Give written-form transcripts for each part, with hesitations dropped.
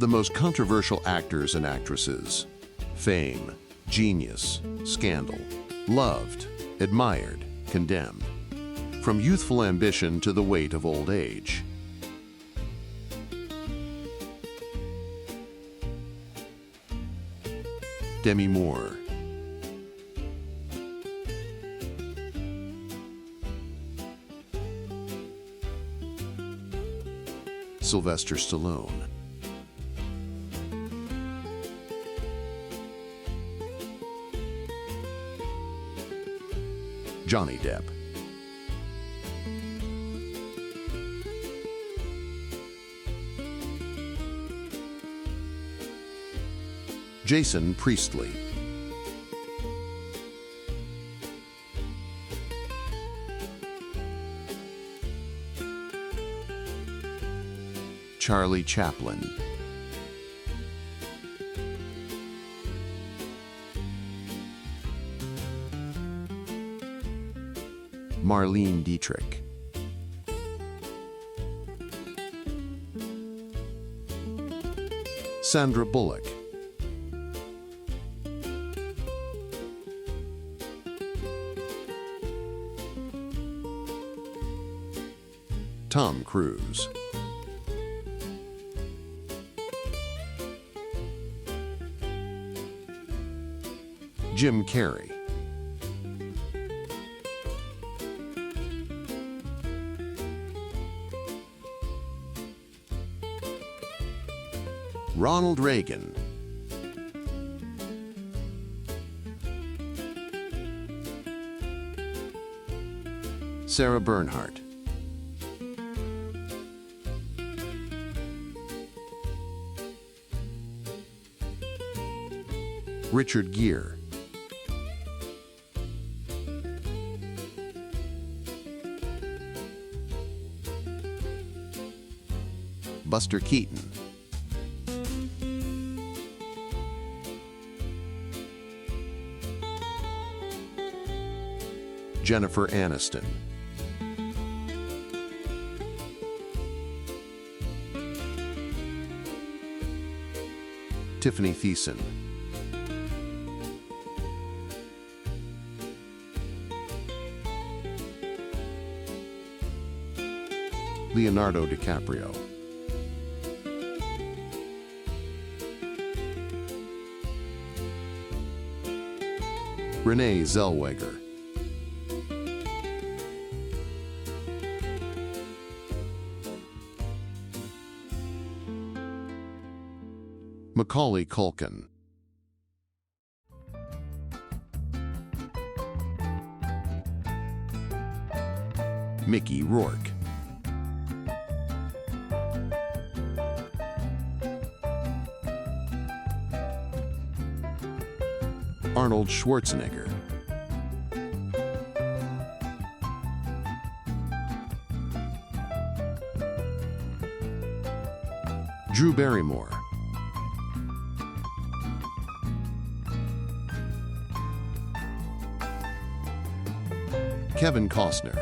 The most controversial actors and actresses. Fame, genius, scandal. Loved, admired, condemned. From youthful ambition to the weight of old age. Demi Moore. Sylvester Stallone. Johnny Depp. Jason Priestley. Charlie Chaplin. Marlene Dietrich. Sandra Bullock. Tom Cruise. Jim Carrey. Ronald Reagan. Sarah Bernhardt. Richard Gere. Buster Keaton. Jennifer Aniston. Tiffany Thiessen. Leonardo DiCaprio. Renee Zellweger. Macaulay Culkin. Mickey Rourke. Arnold Schwarzenegger. Drew Barrymore. Kevin Costner.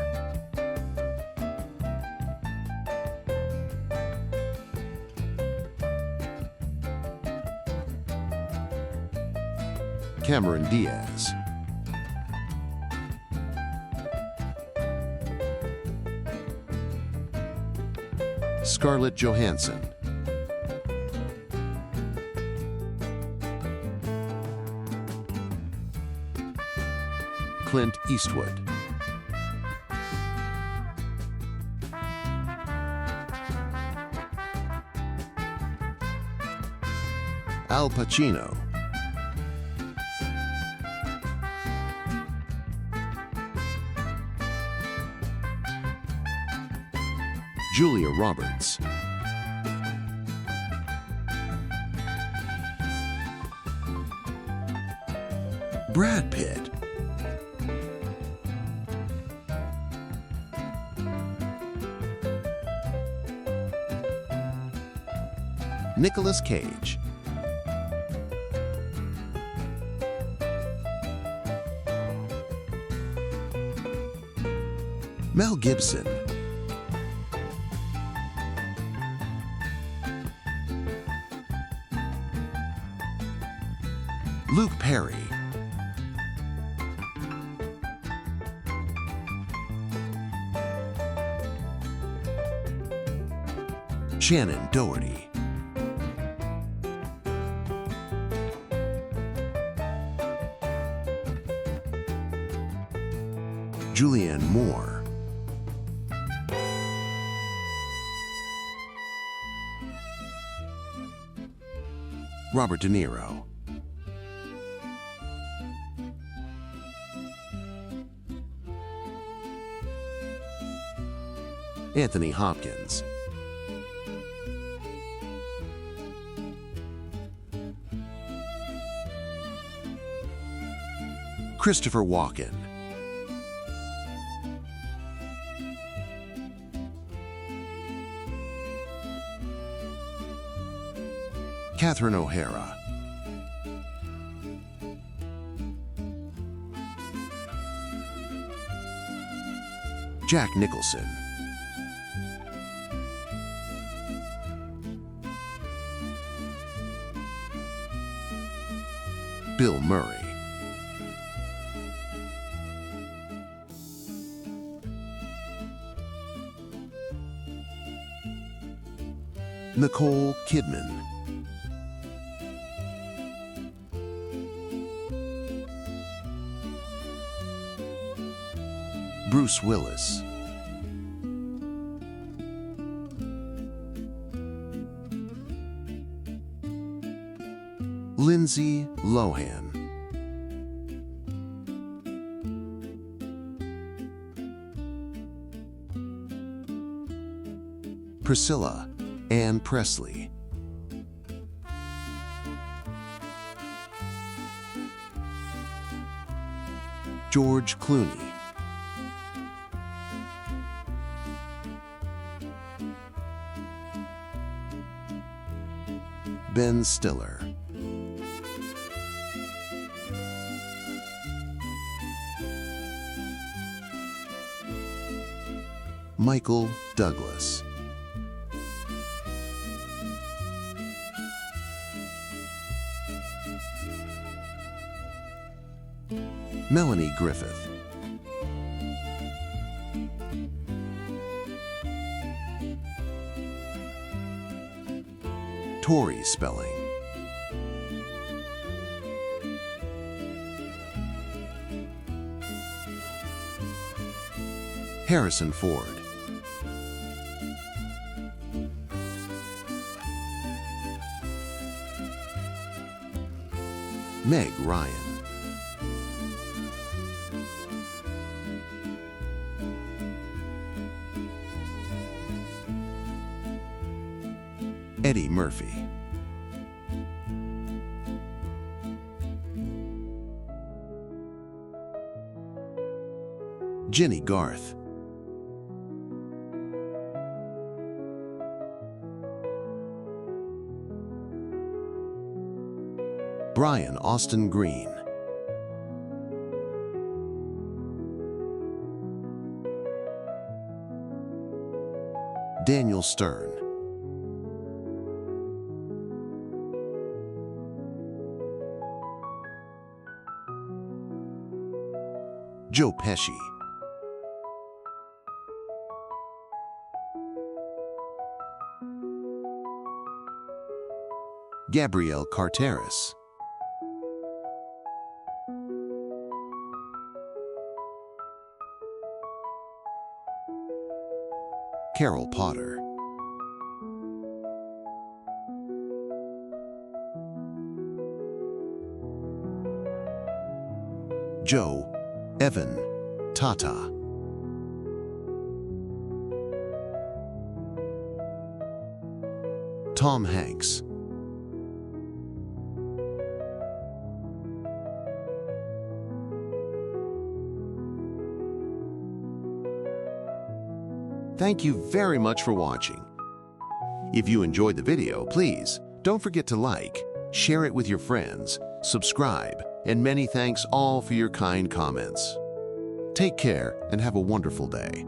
Cameron Diaz. Scarlett Johansson. Clint Eastwood. Al Pacino. Julia Roberts. Brad Pitt. Nicolas Cage. Mel Gibson. Luke Perry, Shannon Doherty, Julianne Moore, Robert De Niro, Anthony Hopkins, Christopher Walken, Catherine O'Hara, Jack Nicholson, Bill Murray, Nicole Kidman, Bruce Willis, Lindsay Lohan, Priscilla Ann Presley, George Clooney, Ben Stiller, Michael Douglas, Melanie Griffith, Tori Spelling, Harrison Ford, Meg Ryan, Eddie Murphy, Jenny Garth, Brian Austin Green, Daniel Stern, Joe Pesci, Gabrielle Carteris, Carol Potter, Joe Evan Tata, Tom Hanks, Thank you very much for watching. If you enjoyed the video, please don't forget to like, share it with your friends, subscribe, and many thanks all for your kind comments. Take care and have a wonderful day.